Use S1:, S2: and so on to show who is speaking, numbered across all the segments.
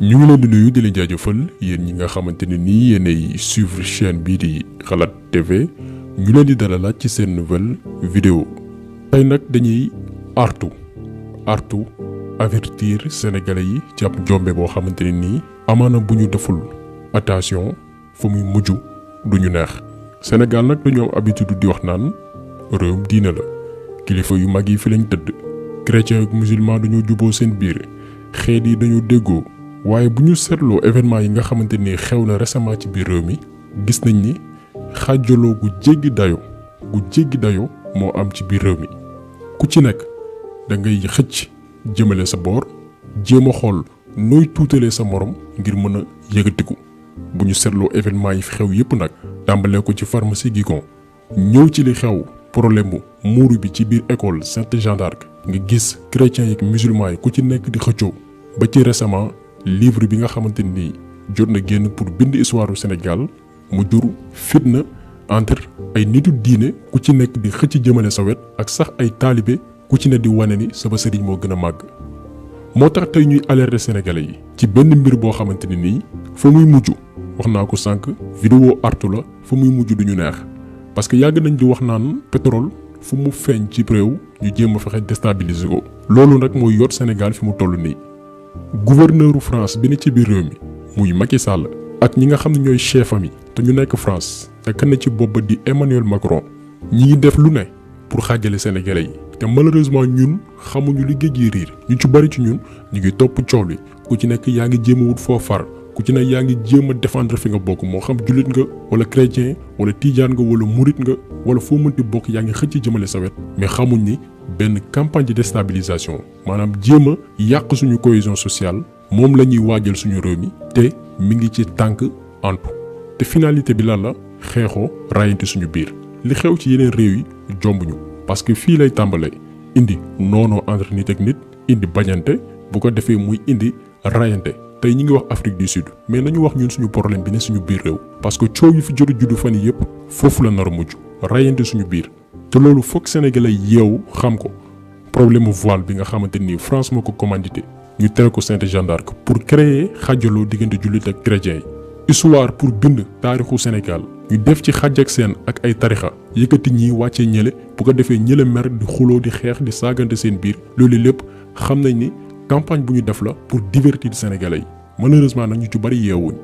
S1: ñu ngi leen di nuyu di leen jaajëfal yéen ñi nga xamante ne nii yéenay suivre chaîne bii di Xalaat TV ñu leen di dalalaat ci seen nouvelle vidéo tey nag dañuy artu avertir sénégalais yi ci ab njombe boo xamante ne nii amaana bu ñu deful attention fa muy mujj du ñu neex. Sénégal nag dañoo am habitude di wax naan réewum diine la kilifa yu mag yi fi lañ tëdd chrétien ak musulman dañoo juboo seen biir xeet yi dañoo déggoo. waaye bu ñu seetloo événement yi nga xamante ni xew na récemment ci biir réew mi gis nañ ni xaajaloo gu jéggi dayo moo am ci biir réew mi ku ci nekk da ngay xëcc jëmale sa boor jéem a xool nooy tuutalee sa morom ngir mën a yëgatiku bu ñu seetloo événement yi fi xew yépp nag tàmbalee ko ci pharmacie Guigon ñëw ci li xew problème mu muuru bi ci biir école Sainte Jeanne d'Arc nga gis chrétiens yi ak musulmans yi ku ci nekk di xëccoo ba ci récemment livre bi nga xamante ni jot na génn pour bind histoire du Sénégal mu jur fitna entre ay nitu diine ku ci nekk di xëcc jëmale sa wet ak sax ay taalibe ku ci ne di wane ni sama sëriñ moo gën a màgg. moo tax tey ñuy alerter sénégalais yi ci benn mbir boo xamante ni nii fa muy mujj wax naa ko sànq vidéo artu la fa muy mujj du ñu neex parce que yàgg nañ di wax naan pétrole fu mu feeñ ci réew ñu jéem a fexe déstabiliser ko. loolu nag mooy yot Sénégal fi mu toll nii. gouverneuru France bi ne ci biir réew mi muy Macky Sall ak ñi nga xam ne ñooy chef am yi te ñu nekk France te kan na ci bopp di Emmanuel Macron ñi ngi def lu ne pour xaajale sénégalais yi te malheureusement ñun xamuñu li géej gi riir ñu ci bari ci ñun ñu ngi topp coow li ku ci nekk yaa ngi jéem a wut foo far ku ci nekk yaa ngi jéem a défendre fi nga bokk moo xam jullit nga wala chrétien wala tijaan nga wala murit nga wala foo mënti bokk yaa ngi xëcc jëmale sa wet mais xamuñ ni benn campagne de déstabilisation maanaam jéem a yàq suñu cohésion sociale moom la ñuy waajal suñu réew mi te mi ngi ci tànk antu te finalité bi lan la xeexoo rayante suñu biir li xew ci yeneen réew yi jombuñu parce que fii lay tàmbalee indi noonoo entre nit ak nit indi bañante bu ko defee muy indi rayante tey ñi ngi wax Afrique du Sud mais nañu wax ñun suñu problème bi ne suñu biir réew parce que coow yi fi jot a juddu fan yi yëpp foofu la nar a mujj rayante suñu biir te loolu foog sénégalais yeewu xam ko problème mu voile bi nga xamante ni France moo ko commandité ñu tere ko Sainte Jeanne d'Arc pour créer xajaloo diggante jullit ak chrétien yi histoire pour bind taarixu Sénégal ñu def ci xaj ak seen ak ay tarixa yëkkati ñi wàccee ñële bu ko defee ñële mer di xuloo di xeex di saagante seen biir loolu lépp xam nañ ni campagne bu ñu def la pour divertir sénégalais yi malheureusement nag ñu ci bari yeewuñ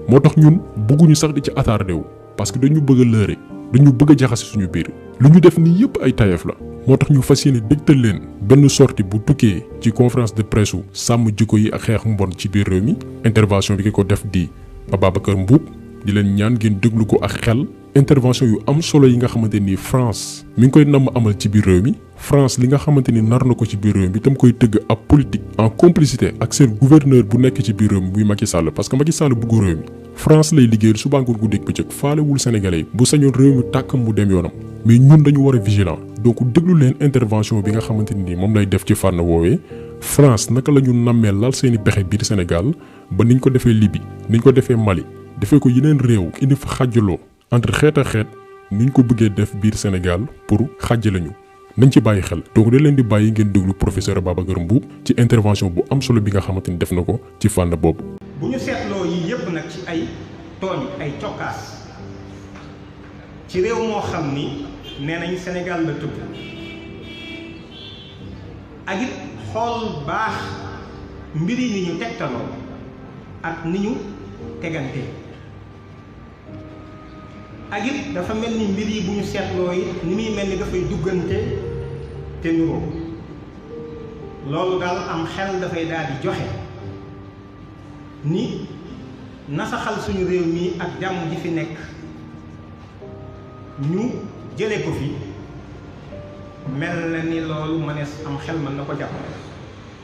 S1: moo tax ñun bëgguñu sax di ci attardé wu parce que dañu bëgg a lëre dañu bëgg a jaxase suñu biir lu ñu def nii yëpp ay tayef la moo tax ñu fas yéene dégtal leen benn sortie bu tukkee ci conférence de presse u sàmm jikko yi ak xeex mbon ci biir réew mi intervention bi ki ko def di Ababacar Mboup di leen ñaan ngeen déglu ko ak xel intervention yu am solo yi nga xamante ni France mi ngi koy namm amal ci biir réew mi France li nga xamante ni nar na ko ci biir réew mi tam koy tëgg ab politique en complicité ak seen gouverneur bu nekk ci biir réew mi muy Macky Sall parce que Macky Sall bëggu réew mi France lay liggéeyal suba ngoon guddeeg bëccëg faalewul sénégalais yi bu sañoon réew mi tàkk mu dem yoonam mais ñun dañu war a vigilant donc déglu leen intervention bi nga xamante ni moom lay def ci fànn woowee France naka la ñu nammee lal seeni pexe biir Sénégal ba niñ ko defee Libye niñ ko defee Mali defee ko yeneen réew indi fa xàjjaloo entre xeet ak xeet niñ ko bëggee def biir Sénégal pour xàjjale ñu nañ ci bàyyi xel donc da leen di bàyyi ngeen déglu professeur Babacar Mboup ci intervention bu am solo bi nga xamante ni def na ko ci fànn boobu.
S2: bu ñu seetloo yi yépp nag ci ay tooñ ay cokkaas ci réew moo xam ni nee nañ Sénégal la tudd ak it xool baax mbir yi ni ñu tegtaloo ak ni ñu tegante ak it dafa mel ni mbir yi bu ñu seetloo yi ni muy mel ni dafay duggante te nuroo loolu daal am xel dafay daal di joxe ni nasaxal suñu réew mi ak jàmm ji fi nekk ñu jële ko fi mel na ni loolu mënees am xel mën na ko jàpp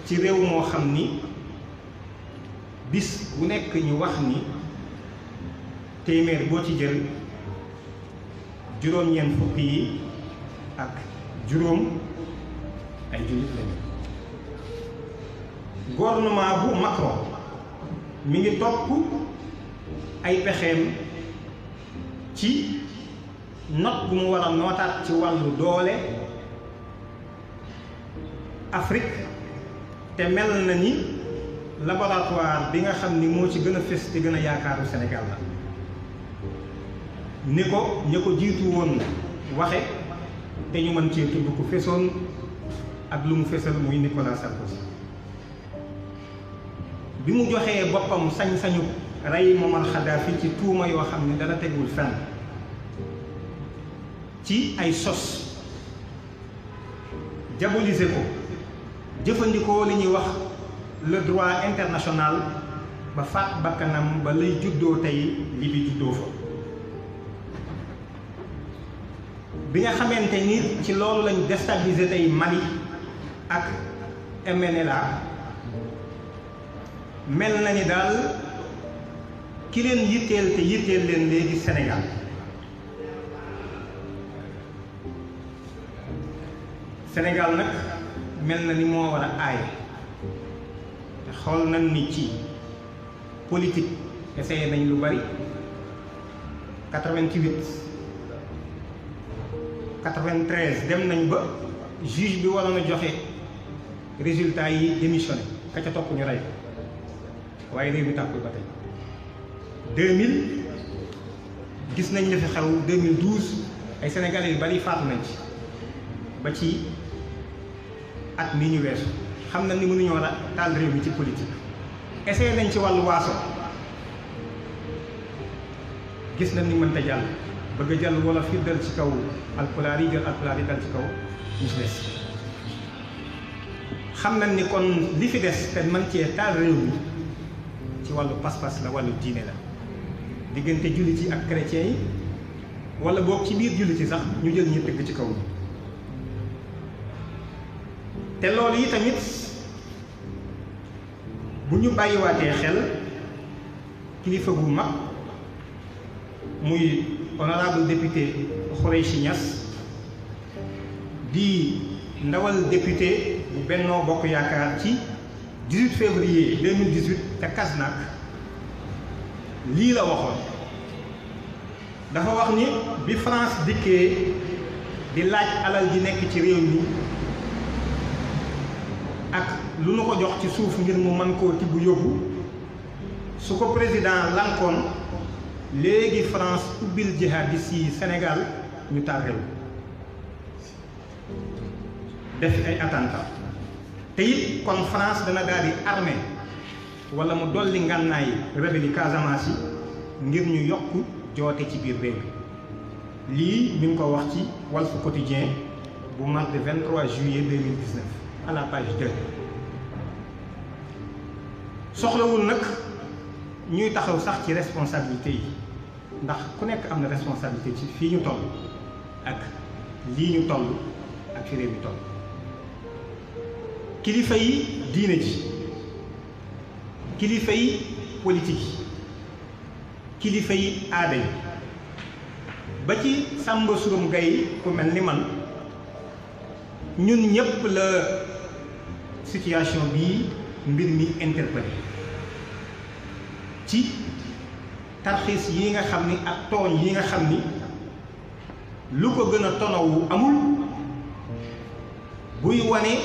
S2: ci réew moo xam ni bis bu nekk ñu wax ni téeméer boo ci jël juróom-ñeent fukk yi ak juróom ay jullit lañu gouvernement bu Macron mi ngi topp ay pexeem ci not bu mu war a nootaat ci wàllu doole Afrique te mel na ni laboratoire bi nga xam ni moo ci gën a fës te gën a yaakaaru Sénégal la ni ko ña ko jiitu woon waxe te ñu mën cee tudd ko fesoon ak lu mu fesal muy Nicolas Sarkozy bi mu joxee boppam sañ-sañu rey Muammar Kadhafi ci tuuma yoo xam ne dara tegul fenn ci ay sos diaboliser ko jëfandikoo li ñuy wax le droit international ba faat bakkanam ba lay juddoo tey li bi juddoo fa bi nga xamante ni ci loolu lañ déstabiliser tey Mali ak MNLA mel na ni daal ki leen yitteel te yitteel leen léegi Sénégal Sénégal nag mel na ni moo war a aay te xool nañ ni ci politique essayé nañ lu bari 88 93 dem nañ ba juge bi waroon a joxe résultat yi démissionné ka ca topp ñu rey waaye réew mi tàkkul ba tey 2000 gis nañ li fi xew 2012 ay sénégalais yu bari faatu nañ ci ba ci at mi ñu weesu xam na ni mënuñoo taal réew mi ci politique essayé nañ ci wàllu waaso gis nañ ni mënta jàll bëgg a jàll wala fi dal ci kaw alpulaar yi jël alpulaar yi dal ci kaw ñu ci des xam nañ ni kon li fi des te man cee taal réew mi ci wàllu pas-pas la wàllu diine la diggante jullit yi ak chrétiens yi wala boog ci biir jullit yi sax ñu jël ñi tëgg ci kaw te loolu yi tamit bu ñu bàyyiwaatee xel kilifa gu mag muy honorable député Khoureychi Niass di ndawal député bu Benno Bokk Yaakaar ci 18 février 2018 te Kasnack lii la waxoon dafa wax ni bi France dikkee di laaj alal ji nekk ci réew mi ak lu nu ko jox ci suuf ngir mu mën koo tibb yóbbu su ko président lankoon léegi France ubbil jihadistes yi Sénégal ñu taal réew def ay attentat te it kon France dana daal di armé wala mu dolli ngànnaay rebelle yi Casamance yi ngir ñu yokk joote ci biir réew lii mi ngi ko wax ci Walf Quotidien bu mardi 23 juillet 2019 à la page 2 soxlawul nag ñuy taxaw sax ci responsabilité yi ndax ku nekk am na responsabilité ci fii ñu toll ak lii ñu toll ak fi réew mi toll kilifa yi diine ji kilifa yi politique yi kilifa yi aada yi ba ci Samba Surum Gaye ku mel ni man ñun ñëpp la situation bii mbir mi interpellé ci tarxiis yi nga xam ni ak tooñ yi nga xam ni lu ko gën a tonawu amul buy wane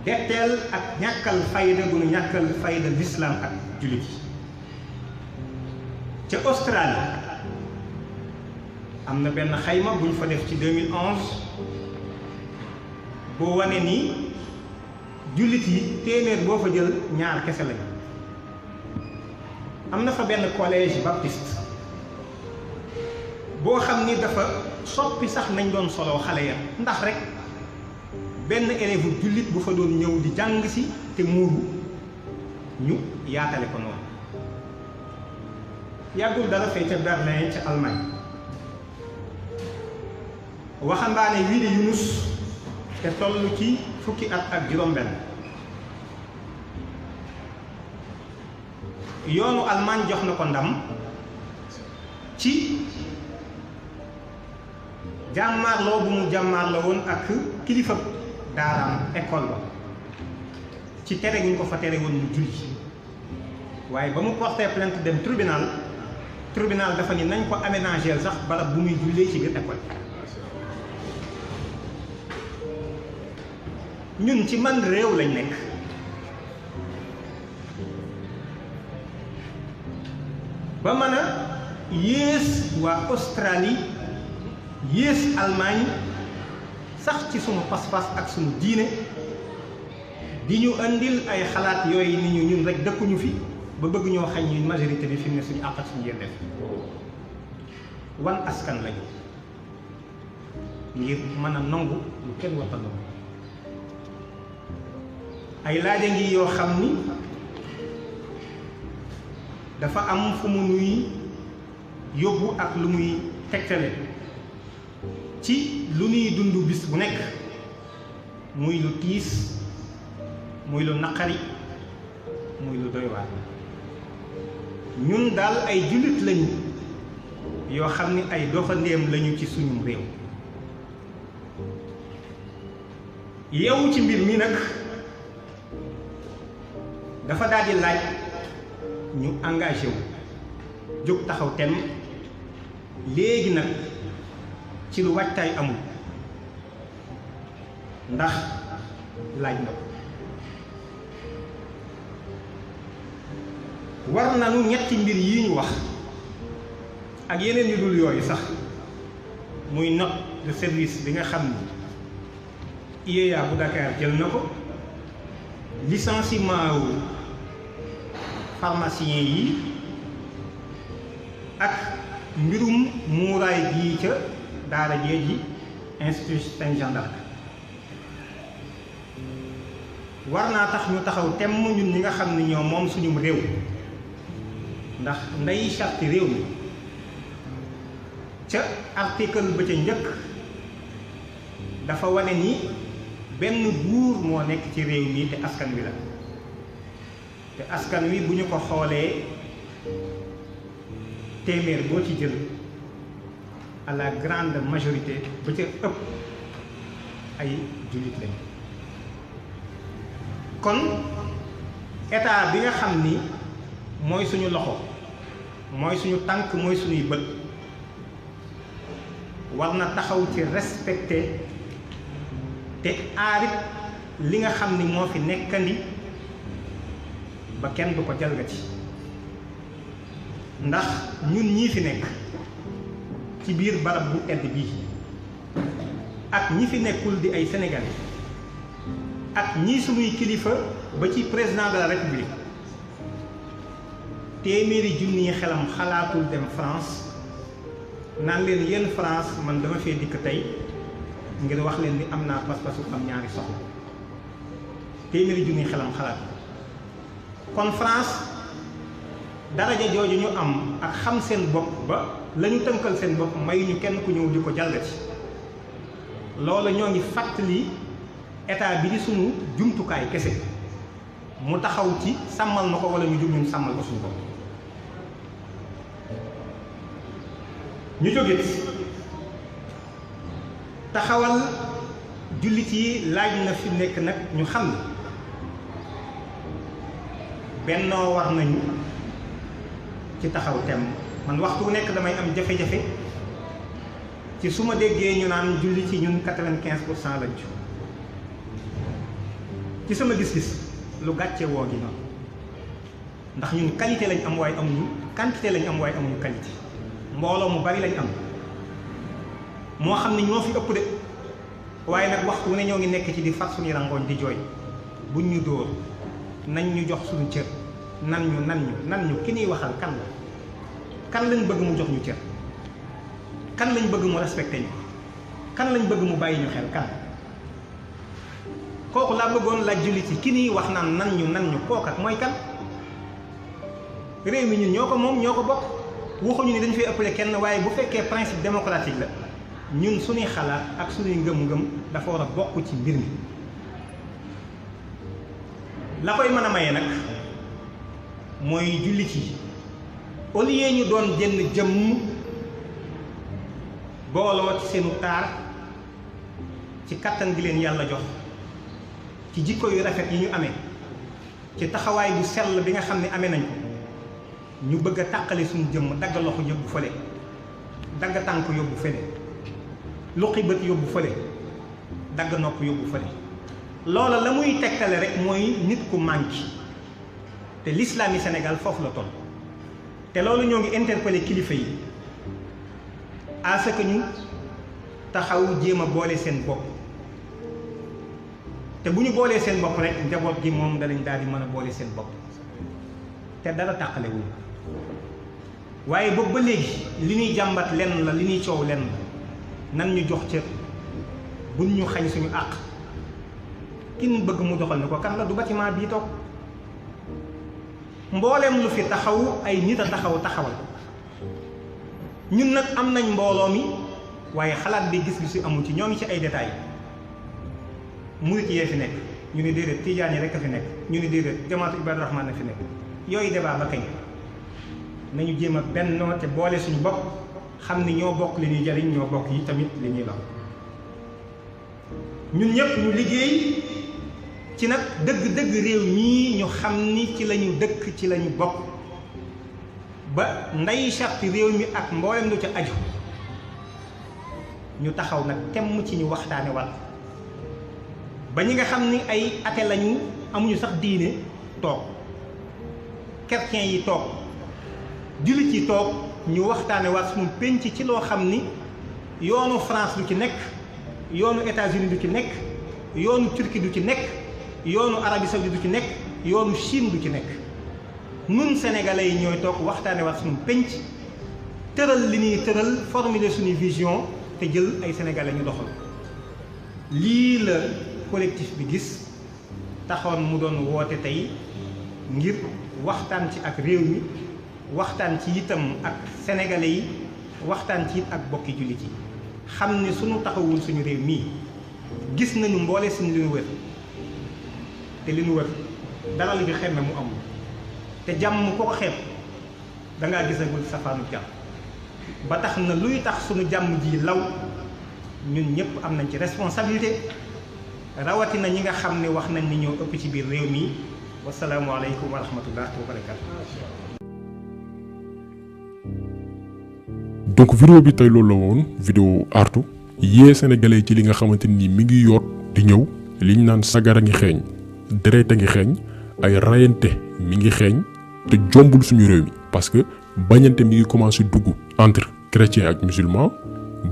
S2: detteel ak ñàkkal fayda gu nu ñàkkal fayda l'islam ak jullit yi ca Australie am na benn xayma bu ñu fa def ci 2011 boo wane ni jullit yi téeméer boo fa jël ñaar kese lañ am na fa benn collège baptiste boo xam ni dafa soppi sax nañ doon solo xale ya ndax rek benn élève jullit bu fa doon ñëw di jàng si te muuru ñu yaatale ko noonu yàggul dara fee ca Berlin ca Allemagne waxambaane wii di Yunus te toll ci fukki at ak juróom-benn yoonu Allemagne jox na ko ndam ci jàmmaarloo bu mu jàmmaarloo woon ak kilifa daaraam école ba ci tere gu ñu ko fa tere woon mu julli waaye ba mu porté plainte dem tribunal dafa ni nañ ko aménager sax barab bu muy jullee ci biir école ñun ci man réew lañ nekk ba mën a yées waa Australie yées Allemagne sax ci sunu pas-pas ak sunu diine di ñu andil ay xalaat yooyu ni ñu ñun rek dëkkuñu fi ba bëgg ñoo xañ ñu majorité bi fi mu ne suñu àq ak suñu yelleef wan askan lañu ngir mën a nangu lu kenn warta nangu ay laaja ngi yoo xam ni dafa am fu mu nuy yóbbu ak lu muy tegtale ci lu nuy dund bis bu nekk muy lu tiis muy lu naqari muy lu doy waar ñun daal ay jullit lañu yoo xam ni ay doxandéem lañu ci suñu réew yeewu ci mbir mi nag dafa daal di laaj ñu engagé wu jóg taxaw tem léegi nag ci lu waajtaay amul ndax laaj na ko war nañu ñetti mbir yi ñu wax ak yeneen yu dul yooyu sax muy note de service bi nga xam ni IEA bu Dakar jël na ko licenciement wu pharmacien yi ak mbirum muuraay gii ca daara jee ji Institut Saint-Jean d'Arc war naa tax ñu taxaw temm ñun ñi nga xam ne ñoo moom suñum réew ndax nday charte réew mi ca article ba ca njëkk dafa wane ni benn buur moo nekk ci réew mi te askan wi la te askan wi bu ñu ko xoolee téeméer boo ci jël à la grande majorité ba ca ëpp ay jullit lañu kon état bi nga xam ni mooy suñu loxo mooy suñu tànk mooy suñuy bët war na taxaw ci respecté te aarit li nga xam ni moo fi nekkandi ba kenn du ko jalgati ndax ñun ñii fi nekk ci biir barab bu tedd bii ak ñi fi nekkul di ay sénégalais ak ñii suñuy kilifa ba ci président de la république téeméeri junni xelam xalaatul dem France naan leen yéen France man dama fee dikk tey ngir wax leen ni am naa pas-pasu am ñaari soxla téeméeri junni xelam xalaat kon France daraja jooju ñu am ak xam seen bopp ba la ñu tënkal seen bopp mayuñu kenn ku ñëw di ko jalgati loolu ñoo ngi fàttali état bi di sunu jumtukaay kese mu taxaw ci sàmmal na ko wala ñu jug ñun sàmmal ko suñu bopp ñu jógit taxawal jullit yi laaj na fi nekk nag ñu xam ne bennoo war nañu ci taxaw tem man waxtu wu nekk damay am jafe-jafe ci su ma déggee ñu naan jullit yi ñun 95% lañ ci sama gis-gis lu gàcce woo gi noonu ndax ñun qualité lañ am waaye amuñu quantité lañ am waaye amuñu qualité mbooloo mu bari lañ am moo xam ne ñoo fi ëpp de waaye nag waxtu wu ne ñoo ngi nekk ci di fat suñu rangooñ di jooy buñ ñu dóor nañ ñu jox suñu cër nan ñu ki ñuy waxal kan la kan lañ bëgg mu jox ñu cër kan lañ bëgg mu respecté ñu kan lañ bëgg mu bàyyi ñu xel kan kooku laa bëggoon laaj jullit yi ki ñuy wax naan nan ñu kookat mooy kan réew mi ñun ñoo ko moom ñoo ko bokk waxuñu ni dañu fay ëppale kenn waaye bu fekkee principe démocratique la ñun suñuy xalaat ak suñuy ngëm-ngëm dafa war a bokk ci mbir mi la koy mën a maye nag mooy jullit yi au lieu ñu doon jënd jëmm booloo ci seenu taar ci kattan gi leen yàlla jox ci jikko yu rafet yi ñu amee ci taxawaay bu sell bi nga xam ne amee nañ ko ñu bëgg a tàqale suñu jëmm dagg loxo yóbbu fële dagg tànk yóbbu fële luqi bët yóbbu fële dagg nopp yóbbu fële loola la muy tegtale rek mooy nit ku manqué te l'islam yi Sénégal foofu la toll te loolu ñoo ngi interpellé kilifa yi à ce que ñu taxaw jéem a boole seen bopp te bu ñu boolee seen bopp rek njaboot gi moom danañ daal di mën a boole seen bopp te dara tàqale wuñu waaye boobu ba léegi li ñuy jàmbat lenn la li ñuy coow lenn la nan ñu jox cër buñ ñu xañ suñu àq kin bëgg mu doxal ni ko kan la du bâtiment bii toog mbooleem lu fi taxaw ay nit a taxawal ñun nag am nañ mbooloo mi waaye xalaat bi gis-gisu amul ci ñoo ngi ci ay détails murit yee fi nekk ñu ne déedéet tijaan yi rek a fi nekk ñu ne déedéet jamaatu ibaadu rahmaan na fi nekk yooyu débat ba kañ nañu jéem a bennoo te boole suñu bopp xam ni ñoo bokk li ñuy jariñ ñoo bokk yi tamit li ñuy law ñun ñëpp ñu liggéey ci nag dëgg-dëgg réew mii ñu xam ni ci lañu dëkk ci lañu bokk ba nday charte réew mi ak mboolem lu ca aju ñu taxaw nag temm ci ñu waxtaane wal ba ñi nga xam ni ay athée lañu amuñu sax diine toog chrétien yi toog jullit yi toog ñu waxtaane waat suñu penc ci loo xam ni yoonu France du ci nekk yoonu États-Unis du ci nekk yoonu Turquie du ci nekk yoonu Arabie Saoudite du ci nekk yoonu Chine du ci nekk nun sénégalais yi ñooy toog waxtaane waat suñu penc tëral li ñuy tëral formuler suñu vision te jël ay sénégalais ñu doxal lii la collectif bi gis taxoon mu doon woote tey ngir waxtaan ci ak réew mi waxtaan ci itam ak sénégalais yi waxtaan ci it ak bokki jullit yi xam ni suñu taxawul suñu réew mii gis nañu mboole suñu li ñu wër te li ñu wër dara li fi xemme mu amul te jàmm ko ko xeeb dangaa gisagul safaanu jàmm ba tax na luy tax suñu jàmm ji law ñun ñëpp am nañ ci responsabilité rawatina ñi nga xam ne wax nañ ni ñoo ëpp ci biir réew mi wasalaamu aleykum wa rahmatullah wa barakatu.
S1: donc vidéo bi tey loolu la woon vidéo artu yee sénégalais ci li nga xamante ni mi ngi yoot di ñëw liñ naan sagara ngi xeeñ deret a ngi xeeñ ay rayante mi ngi xeeñ te jombul suñu réew mi parce que bañante mi ngi commencé dugg entre chrétien ak musulman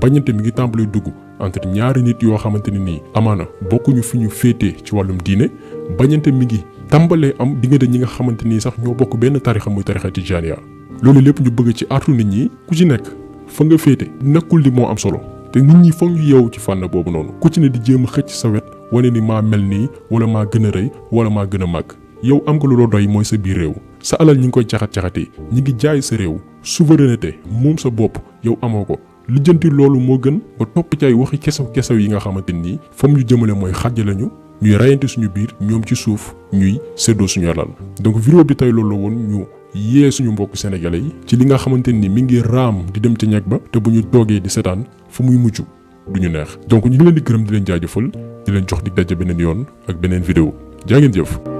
S1: bañante mi ngi tàmbalee dugg entre ñaari nit yoo xamante ne nii amaana bokkuñu fi ñu féetee ci wàllum diine bañante mi ngi tàmbalee am diggante ñi nga xamante ni sax ñoo bokk benn tarixa muy tarixa tijaaniya loolu lépp ñu bëgg ci artu nit ñi ku ci nekk fa nga féete nekkul di moo am solo te nit ñi foog ñu yeewu ci fànn boobu noonu ku ci ne di jéem a xëcc sa wet wane ni maa mel nii wala maa gën a rëy wala maa gën a màgg yow am nga lu la doy mooy sa biir réew sa alal ñi ngi koy caxat-caxatee ñi ngi jaay sa réew souveraineté moom sa bopp yow amoo ko lijjanti loolu moo gën ba topp ci ay waxi kesew yi nga xamante nii fam ñu jëmale mooy xàjjale ñu ñuy rayante suñu biir ñoom ci suuf ñuy séddoo suñu alal donc vidéo bi tey loolu la woon ñu yee suñu mbokk sénégalais yi ci li nga xamante ni mi ngi raam di dem ca ñag ba te bu ñu toogee di seetaan fu muy mujj du ñu neex donc ñu ngi leen di gërëm di leen jaajëfal di leen jox dig daje beneen yoon ak beneen vidéo jaa ngeen jëf